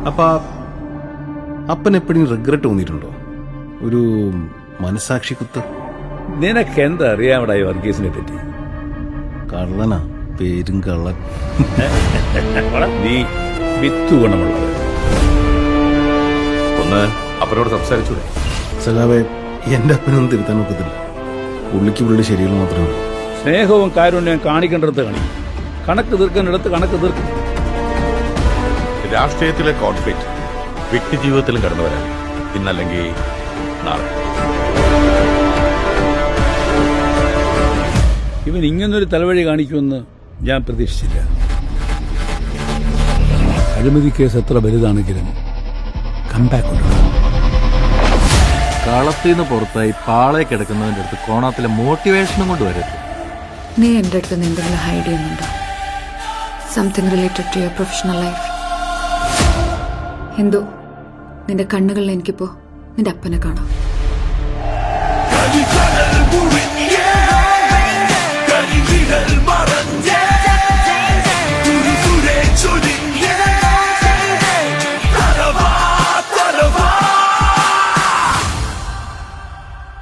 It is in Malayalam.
അപ്പൊ അപ്പൻ എപ്പോഴും റിഗ്രറ്റ് തോന്നിയിട്ടുണ്ടോ? ഒരു മനസാക്ഷി കുത്ത്? നിനക്ക് എന്താ അറിയാമടാ ഈ വർഗീസിനെ പറ്റി? കള്ളനാ, പേരും കള്ളൻ. നീ വിത്തു ഗുണമുള്ളത്. ഒന്ന് അപ്പനോട് സംസാരിച്ചൂടെ? സഖാവെ, എന്റെ അപ്പനൊന്നും തിരുത്താൻ നോക്കത്തില്ല. പുള്ളിക്ക് പുള്ളി ശരികൾ മാത്രമേ ഉള്ളൂ. സ്നേഹവും കാരുണ്യവും കാണിക്കേണ്ടടുത്ത് കാണിക്കും, കണക്ക് തീർക്കേണ്ടടുത്ത് കണക്ക് തീർക്കും. രാഷ്ട്രീയത്തിലെ കോൺഫ്ലിക്റ്റ് വ്യക്തി ജീവിതത്തിലും കടന്നു വരാം, ഇന്നല്ലെങ്കിൽ നാളെ. ഇവൻ ഇങ്ങനൊരു തലവഴി കാണിക്കുമെന്ന് ഞാൻ പ്രതീക്ഷിച്ചില്ല. അഴിമതി കേസ് എത്ര വലുതാണെങ്കിലും കംബാക്ക് ഉണ്ടാകും. കളത്തിൽ നിന്ന് പുറത്തായി പാളയെ കിടക്കുന്നതിന്റെ അടുത്ത് കോണാത്തിലെ മോട്ടിവേഷനും കൊണ്ട് വരരുത്. നീ എൻ്റെ അടുത്ത് നിന്ന് എന്തെങ്കിലും ഹൈഡ് ചെയ്യുന്നുണ്ടോ? Something related to your professional life? എന്തോ നിന്റെ കണ്ണുകളിൽ എനിക്കിപ്പോ നിന്റെ അപ്പനെ കാണാം.